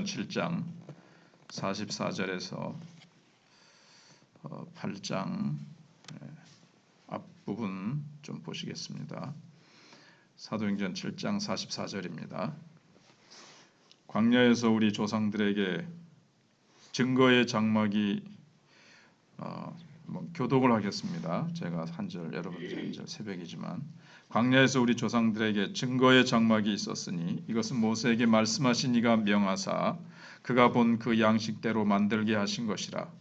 사도행전 7장 44절에서 8장 앞부분 좀 보시겠습니다. 사도행전 7장 44절입니다. 광야에서 우리 조상들에게 증거의 장막이 교독을 하겠습니다. 제가 한 절, 여러분들이 한 절, 새벽이지만 광야에서 우리 조상들에게 증거의 장막이 있었으니 이것은 모세에게 말씀하신 이가 명하사 그가 본 그 양식대로 만들게 하신 것이라.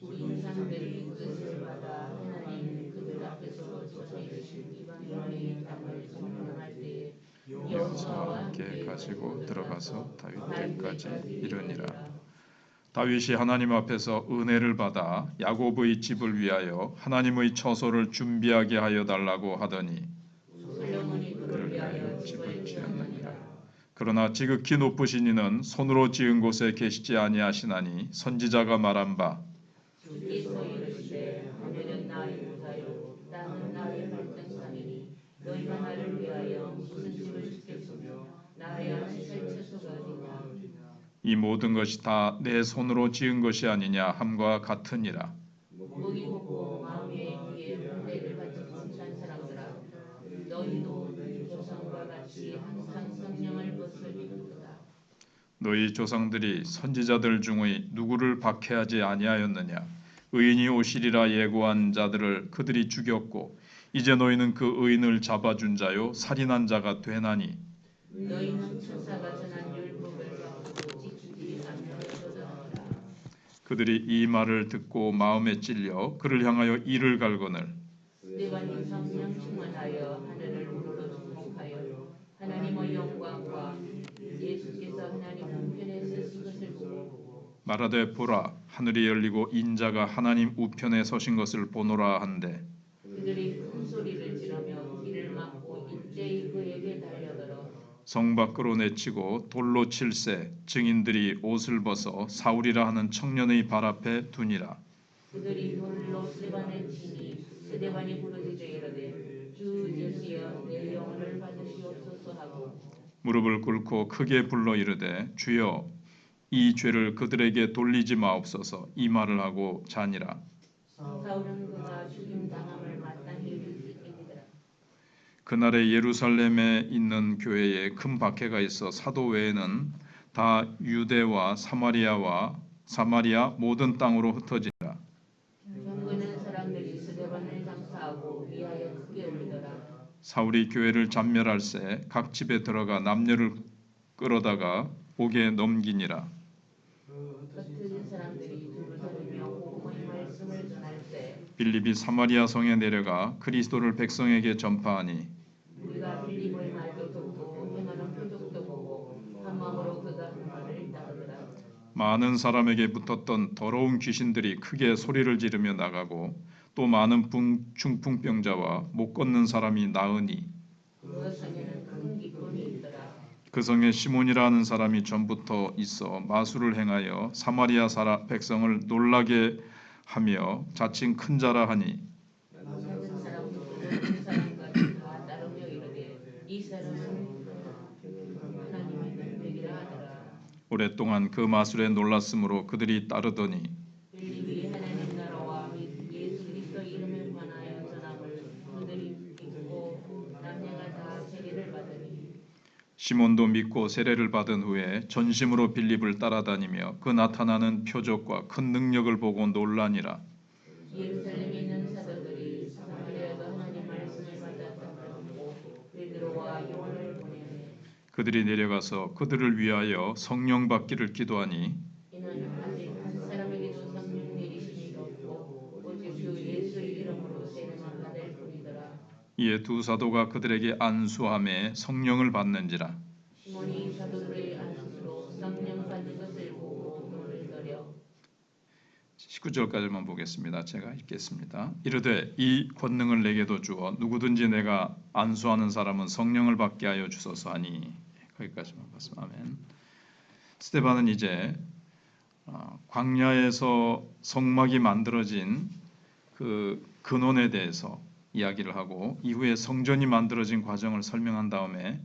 우리 조상들이 뜻을 받아 하나님 그들 앞에서 조사이신 이방인의 땅을 점령할 때에 여호수아와 함께 가지고 들어가서 다윗 때까지 이르니라. 다윗이 하나님 앞에서 은혜를 받아 야곱의 집을 위하여 하나님의 처소를 준비하게 하여 달라고 하더니 솔로몬이 그를 위하여 집을 지었느니라. 그러나 지극히 높으신 이는 손으로 지은 곳에 계시지 아니하시나니 선지자가 말한 바 주께서 이르시되 하늘은 나의 보좌요 땅은 나의 발등상이니 너희가 나를 위하여 무슨 집을 짓겠으며 나의 안에 설 처소가 어디냐. 이 모든 것이 다 내 손으로 지은 것이 아니냐 함과 같으니라. 목이 곱고 마음에 귀에 혼례를 받지 못한 사람들아, 너희도 너희 조상과 같이 항상 성령을 벗으리로다. 너희 조상들이 선지자들 중의 누구를 박해하지 아니하였느냐. 의인이 오시리라 예고한 자들을 그들이 죽였고 이제 너희는 그 의인을 잡아준 자요 살인한 자가 되나니 너희는 천사가 전한 율법을 받고 지키지 않으려거니와. 그들이 이 말을 듣고 마음에 찔려 그를 향하여 이를 갈거늘 스데반이 성령 충만하여 하늘을 우러러 주목하여 하나님의 영광과 예수께서 하나님 우편에 서신 것을 보고 말하되 보라 하늘이 열리고 인자가 하나님 우편에 서신 것을 보노라 한데 그들이 큰 소리를 지르며 길을 막고 일제히 그에게 달려들어 성 밖으로 내치고 돌로 칠세 증인들이 옷을 벗어 사울이라 하는 청년의 발 앞에 두니라. 그들이 돌로 스데반을 치니 스데반이 부르짖어 이르되 주 예수여 내 영혼을 받으시옵소서 하고 무릎을 꿇고 크게 불러 이르되 주여 이 죄를 그들에게 돌리지 마옵소서 이 말을 하고 자니라. 사울은 그가 죽임 당함을 마땅히 느끼니라. 그날에 예루살렘에 있는 교회에 큰 박해가 있어 사도 외에는 다 유대와 사마리아 모든 땅으로 흩어지니라. 경건한 사람들이 스데반을 장사하고 위하여 크게 울더라. 사울이 교회를 잔멸할새 각 집에 들어가 남녀를 끌어다가 옥에 넘기니라. 흩어진 사람들이 둘을 다르며 복음의 말씀을 전할 때 빌립이 사마리아 성에 내려가 그리스도를 백성에게 전파하니 우리가 빌립의 말도 듣고 행하는 표적도 보고 한 마음으로 그가 한 말을 따르더라. 많은 사람에게 붙었던 더러운 귀신들이 크게 소리를 지르며 나가고 또 많은 중풍병자와 못 걷는 사람이 나으니 그 성에는 큰 기쁨이 있더라. 그 성에 시몬이라 하는 사람이 전부터 있어 마술을 행하여 사마리아 백성을 놀라게 하며 자칭 큰 자라 하니 모든 사람도 그 사람까지 다 따르며 이르되 이 사람은 하나님의 능력이라 하더라. 오랫동안 그 마술에 놀랐으므로 그들이 따르더니 빌립이 하나님 나라와 및 예수 그리스도 이름에 관하여 전함을 그들이 믿고 남녀가 다 세례를 받으니 시몬도 믿고 세례를 받은 후에 전심으로 빌립을 따라다니며 그 나타나는 표적과 큰 능력을 보고 놀라니라. 예루살렘에 있는 사도들이 사마리아도 하나님 말씀을 받았다고 듣고 베드로와 요한을 보내매 그들이 내려가서 그들을 위하여 성령 받기를 기도하니 이는 아직 한 사람에게도 성령 내리심이 없고 오직 주 예수의 이름으로 세례만 받을 뿐이더라. 이에 두 사도가 그들에게 안수함에 성령을 받는지라. 시몬이 사도들의 안수로 성령 받는 것을 보고 눈을 들여 19절까지만 보겠습니다. 제가 읽겠습니다. 이르되 이 권능을 내게도 주어 누구든지 내가 안수하는 사람은 성령을 받게 하여 주소서 하니 거기까지만 봤습니다. 아멘. 스데반은 이제 광야에서 성막이 만들어진 그 근원에 대해서 이야기를 하고 이후에 성전이 만들어진 과정을 설명한 다음에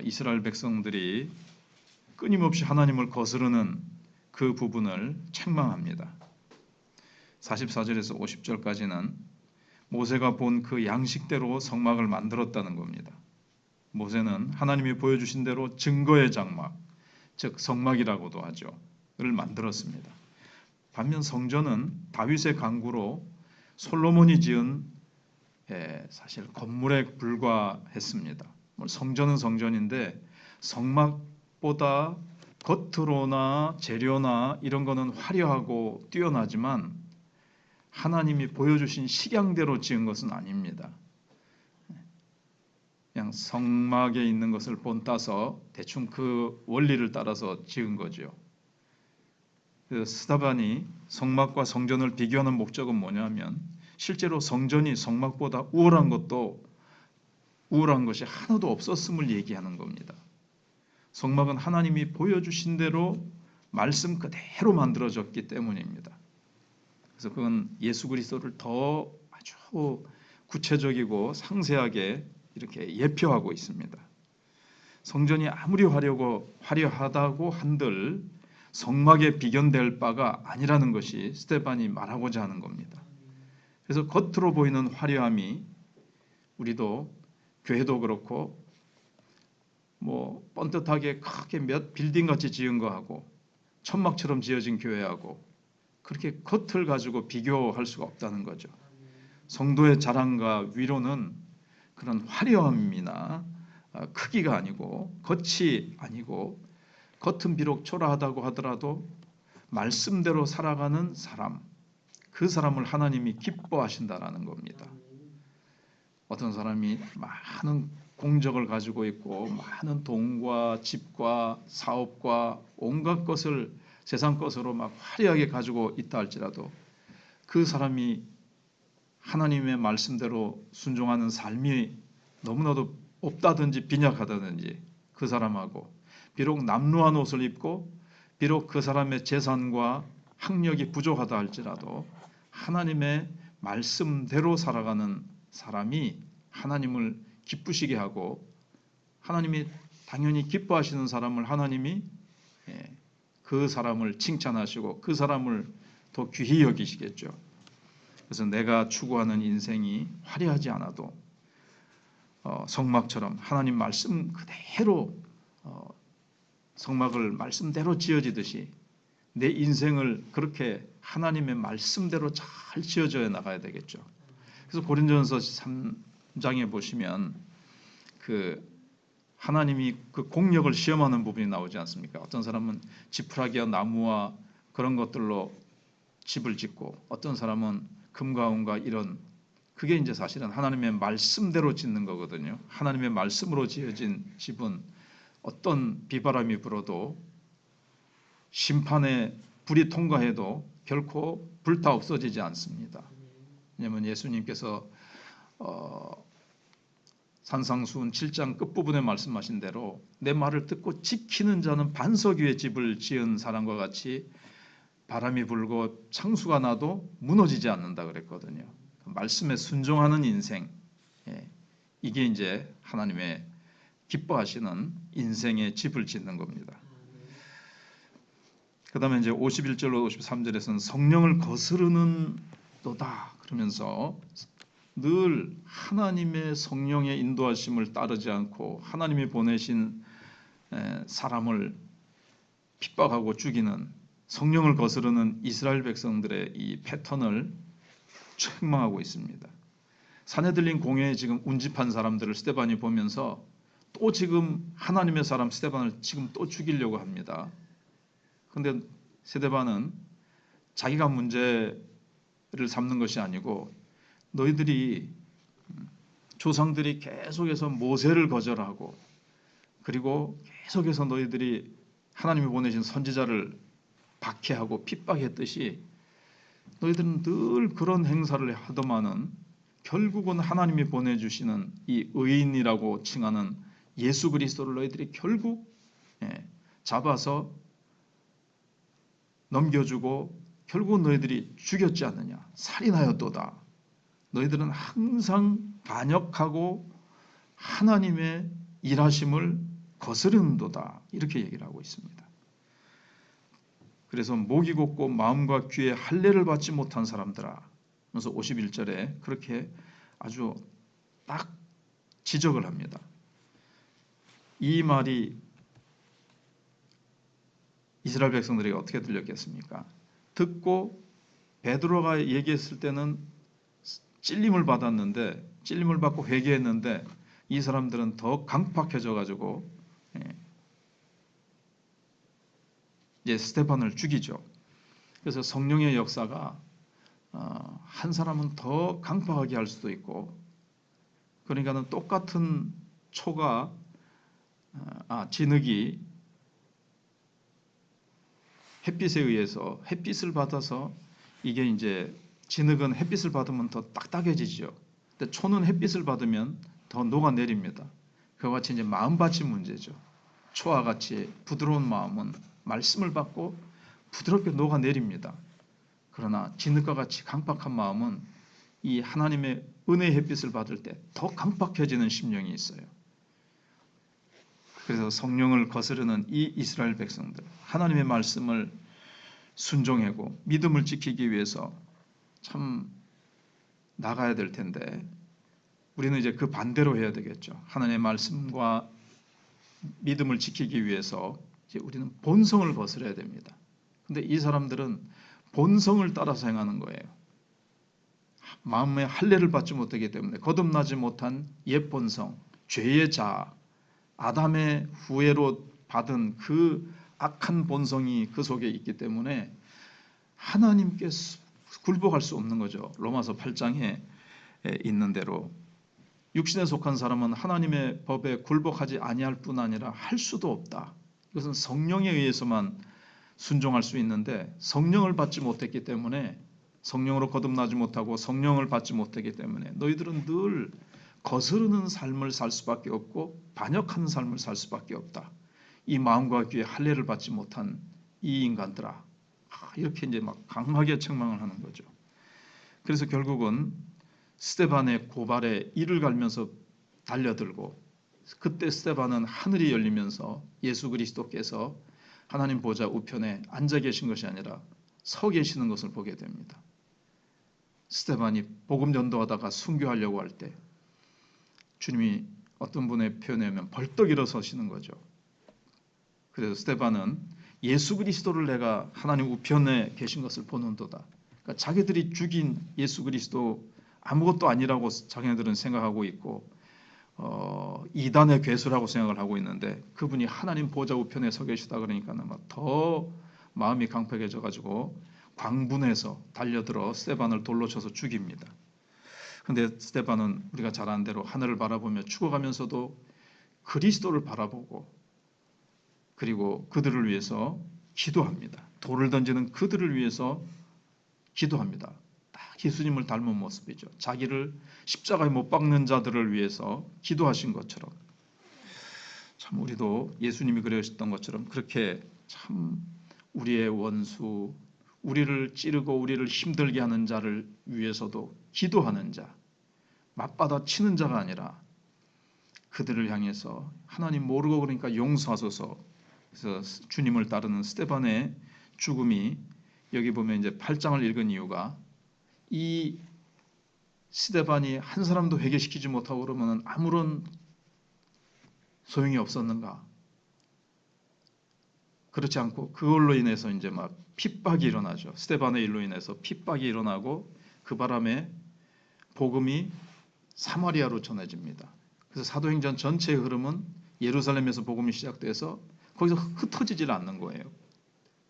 이스라엘 백성들이 끊임없이 하나님을 거스르는 그 부분을 책망합니다. 44절에서 50절까지는 모세가 본 그 양식대로 성막을 만들었다는 겁니다. 모세는 하나님이 보여주신 대로 증거의 장막, 즉 성막이라고도 하죠, 를 만들었습니다. 반면 성전은 다윗의 강구로 솔로몬이 지은 사실 건물에 불과했습니다. 성전은 성전인데 성막보다 겉으로나 재료나 이런 거는 화려하고 뛰어나지만 하나님이 보여주신 식양대로 지은 것은 아닙니다. 그냥 성막에 있는 것을 본따서 대충 그 원리를 따라서 지은 거죠. 스데반이 성막과 성전을 비교하는 목적은 뭐냐면 실제로 성전이 성막보다 우월한 것이 하나도 없었음을 얘기하는 겁니다. 성막은 하나님이 보여주신 대로 말씀 그대로 만들어졌기 때문입니다. 그래서 그건 예수 그리스도를 더 아주 구체적이고 상세하게 이렇게 예표하고 있습니다. 성전이 아무리 화려하다고 한들 성막에 비견될 바가 아니라는 것이 스데반이 말하고자 하는 겁니다. 그래서 겉으로 보이는 화려함이 우리도 교회도 그렇고 번듯하게 크게 몇 빌딩같이 지은 거하고 천막처럼 지어진 교회하고 그렇게 겉을 가지고 비교할 수가 없다는 거죠. 성도의 자랑과 위로는 그런 화려함이나 크기가 아니고 겉이 아니고 겉은 비록 초라하다고 하더라도 말씀대로 살아가는 사람, 그 사람을 하나님이 기뻐하신다라는 겁니다. 어떤 사람이 많은 공적을 가지고 있고 많은 돈과 집과 사업과 온갖 것을 세상 것으로 막 화려하게 가지고 있다 할지라도 그 사람이 하나님의 말씀대로 순종하는 삶이 너무나도 없다든지 빈약하다든지 그 사람하고 비록 남루한 옷을 입고 비록 그 사람의 재산과 학력이 부족하다 할지라도 하나님의 말씀대로 살아가는 사람이 하나님을 기쁘시게 하고 하나님이 당연히 기뻐하시는 사람을 하나님이 그 사람을 칭찬하시고 그 사람을 더 귀히 여기시겠죠. 그래서 내가 추구하는 인생이 화려하지 않아도 성막처럼 하나님 말씀 그대로 성막을 말씀대로 지어지듯이 내 인생을 그렇게 하나님의 말씀대로 잘 지어져 나가야 되겠죠. 그래서 고린도전서 3장에 보시면 그 하나님이 그 공력을 시험하는 부분이 나오지 않습니까? 어떤 사람은 지푸라기와 나무와 그런 것들로 집을 짓고 어떤 사람은 금과 은과 이런 그게 이제 사실은 하나님의 말씀대로 짓는 거거든요. 하나님의 말씀으로 지어진 집은 어떤 비바람이 불어도 심판의 불이 통과해도 결코 불타 없어지지 않습니다. 왜냐하면 예수님께서 산상수훈 7장 끝부분에 말씀하신 대로 내 말을 듣고 지키는 자는 반석 위에 집을 지은 사람과 같이 바람이 불고 창수가 나도 무너지지 않는다 그랬거든요. 말씀에 순종하는 인생, 이게 이제 하나님의 기뻐하시는 인생의 집을 짓는 겁니다. 그 다음에 이제 51절로 53절에서는 성령을 거스르는 도다 그러면서 늘 하나님의 성령의 인도하심을 따르지 않고 하나님이 보내신 사람을 핍박하고 죽이는 성령을 거스르는 이스라엘 백성들의 이 패턴을 책망하고 있습니다. 사내들린 공회에 지금 운집한 사람들을 스데반이 보면서 또 지금 하나님의 사람 스데반을 지금 또 죽이려고 합니다. 그런데 스데반은 자기가 문제를 삼는 것이 아니고 너희들이 조상들이 계속해서 모세를 거절하고 그리고 계속해서 너희들이 하나님이 보내신 선지자를 박해하고 핍박했듯이 너희들은 늘 그런 행사를 하더만은 결국은 하나님이 보내주시는 이 의인이라고 칭하는 예수 그리스도를 너희들이 결국 잡아서 넘겨주고 결국 너희들이 죽였지 않느냐. 살인하였도다. 너희들은 항상 반역하고 하나님의 일하심을 거스르는도다 이렇게 얘기를 하고 있습니다. 그래서 목이 곧고 마음과 귀에 할례를 받지 못한 사람들아, 그래서 51절에 그렇게 아주 딱 지적을 합니다. 이 말이 이스라엘 백성들에게 어떻게 들렸겠습니까? 듣고 베드로가 얘기했을 때는 찔림을 받았는데, 찔림을 받고 회개했는데 이 사람들은 더 강팍해져 가지고 이제 스데반을 죽이죠. 그래서 성령의 역사가 한 사람은 더 강팍하게 할 수도 있고, 그러니까는 똑같은 초가 진흙이 햇빛에 의해서 햇빛을 받아서 이게 이제 진흙은 햇빛을 받으면 더 딱딱해지죠. 근데 초는 햇빛을 받으면 더 녹아내립니다. 그와 같이 이제 마음밭이 문제죠. 초와 같이 부드러운 마음은 말씀을 받고 부드럽게 녹아내립니다. 그러나 진흙과 같이 강팍한 마음은 이 하나님의 은혜의 햇빛을 받을 때 더 강팍해지는 심령이 있어요. 그래서 성령을 거스르는 이 이스라엘 백성들, 하나님의 말씀을 순종하고 믿음을 지키기 위해서 참 나가야 될 텐데, 우리는 이제 그 반대로 해야 되겠죠. 하나님의 말씀과 믿음을 지키기 위해서 이제 우리는 본성을 거스려야 됩니다. 근데 이 사람들은 본성을 따라서 행하는 거예요. 마음의 할례를 받지 못하기 때문에 거듭나지 못한 옛 본성, 죄의 자아, 아담의 후예로 받은 그 악한 본성이 그 속에 있기 때문에 하나님께 굴복할 수 없는 거죠. 로마서 8장에 있는 대로 육신에 속한 사람은 하나님의 법에 굴복하지 아니할 뿐 아니라 할 수도 없다. 이것은 성령에 의해서만 순종할 수 있는데, 성령을 받지 못했기 때문에, 성령으로 거듭나지 못하고 성령을 받지 못하기 때문에 너희들은 늘 거스르는 삶을 살 수밖에 없고 반역하는 삶을 살 수밖에 없다. 이 마음과 귀에 할례를 받지 못한 이 인간들아, 이렇게 이제 막 강하게 책망을 하는 거죠. 그래서 결국은 스데반의 고발에 이를 갈면서 달려들고, 그때 스데반은 하늘이 열리면서 예수 그리스도께서 하나님 보좌 우편에 앉아 계신 것이 아니라 서 계시는 것을 보게 됩니다. 스데반이 복음 전도하다가 순교하려고 할 때 주님이 어떤 분의 표현에 의하면 벌떡 일어서시는 거죠. 그래서 스데반은 예수 그리스도를 내가 하나님 우편에 계신 것을 보는도다. 그러니까 자기들이 죽인 예수 그리스도 아무것도 아니라고 자기네들은 생각하고 있고 이단의 괴수라고 생각을 하고 있는데, 그분이 하나님 보좌 우편에 서 계시다 그러니까는 막 더 마음이 강팍해져 가지고 광분해서 달려들어 스데반을 돌로 쳐서 죽입니다. 그런데 스데반은 우리가 잘 아는 대로 하늘을 바라보며 죽어가면서도 그리스도를 바라보고, 그리고 그들을 위해서 기도합니다. 돌을 던지는 그들을 위해서 기도합니다. 딱 예수님을 닮은 모습이죠. 자기를 십자가에 못 박는 자들을 위해서 기도하신 것처럼, 참 우리도 예수님이 그러셨던 것처럼 그렇게 참 우리의 원수, 우리를 찌르고 우리를 힘들게 하는 자를 위해서도 기도하는 자, 맞받아 치는 자가 아니라 그들을 향해서 하나님 모르고 그러니까 용서하소서. 그래서 주님을 따르는 스데반의 죽음이, 여기 보면 이제 8장을 읽은 이유가, 이 스데반이 한 사람도 회개시키지 못하고 그러면 아무런 소용이 없었는가? 그렇지 않고 그걸로 인해서 이제 막 핍박이 일어나죠. 스데반의 일로 인해서 핍박이 일어나고 그 바람에 복음이 사마리아로 전해집니다. 그래서 사도행전 전체의 흐름은 예루살렘에서 복음이 시작돼서 거기서 흩어지질 않는 거예요.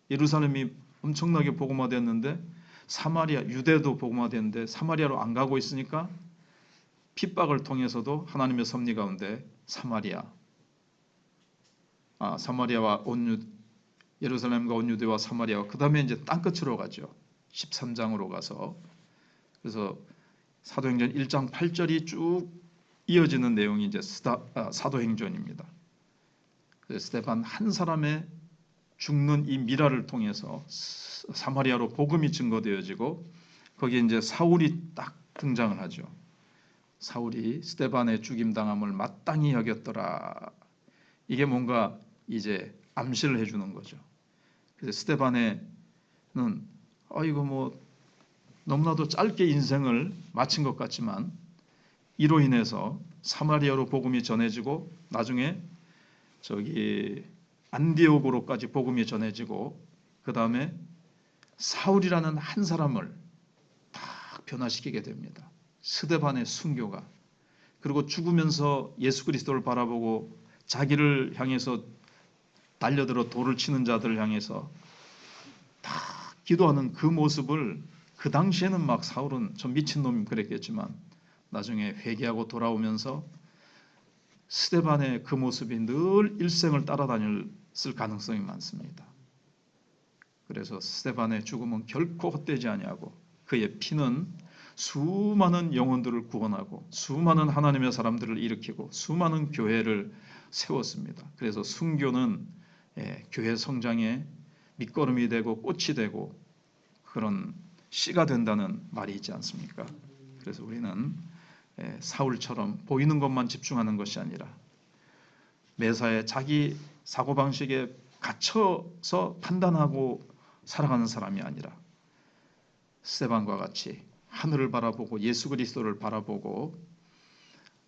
예루살렘이 엄청나게 복음화됐는데 사마리아, 유대도 복음화됐는데 사마리아로 안 가고 있으니까 핍박을 통해서도 하나님의 섭리 가운데 사마리아와 온 예루살렘과 온 유대와 사마리아와 그 다음에 이제 땅끝으로 가죠. 13장으로 가서. 그래서 사도행전 1장 8절이 쭉 이어지는 내용이 이제 사도행전입니다. 스데반 한 사람의 죽는 이 미라를 통해서 사마리아로 복음이 증거되어지고, 거기에 이제 사울이 딱 등장을 하죠. 사울이 스데반의 죽임 당함을 마땅히 여겼더라. 이게 뭔가 이제 암시를 해주는 거죠. 그래서 스데반에는 이거 뭐 너무나도 짧게 인생을 마친 것 같지만 이로 인해서 사마리아로 복음이 전해지고 나중에 안디옥으로까지 복음이 전해지고 그 다음에 사울이라는 한 사람을 딱 변화시키게 됩니다. 스데반의 순교가. 그리고 죽으면서 예수 그리스도를 바라보고 자기를 향해서 달려들어 돌을 치는 자들을 향해서 다 기도하는 그 모습을 그 당시에는 막 사울은 좀 미친놈이 그랬겠지만 나중에 회개하고 돌아오면서 스데반의 그 모습이 늘 일생을 따라다녔을 가능성이 많습니다. 그래서 스데반의 죽음은 결코 헛되지 아니하고 그의 피는 수많은 영혼들을 구원하고 수많은 하나님의 사람들을 일으키고 수많은 교회를 세웠습니다. 그래서 순교는 교회 성장의 밑거름이 되고 꽃이 되고 그런 씨가 된다는 말이 있지 않습니까? 그래서 우리는 사울처럼 보이는 것만 집중하는 것이 아니라 매사에 자기 사고방식에 갇혀서 판단하고 살아가는 사람이 아니라 스데반과 같이 하늘을 바라보고 예수 그리스도를 바라보고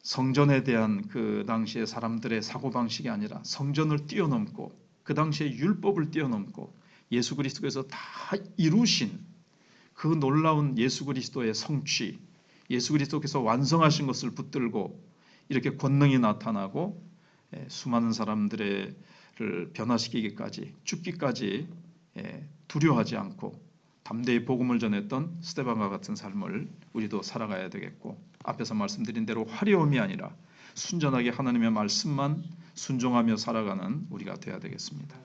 성전에 대한 그 당시의 사람들의 사고방식이 아니라 성전을 뛰어넘고 그 당시의 율법을 뛰어넘고 예수 그리스도께서 다 이루신 그 놀라운 예수 그리스도의 성취, 예수 그리스도께서 완성하신 것을 붙들고 이렇게 권능이 나타나고 수많은 사람들을 변화시키기까지 죽기까지 두려워하지 않고 담대히 복음을 전했던 스데반과 같은 삶을 우리도 살아가야 되겠고 앞에서 말씀드린 대로 화려함이 아니라 순전하게 하나님의 말씀만 순종하며 살아가는 우리가 되어야 되겠습니다.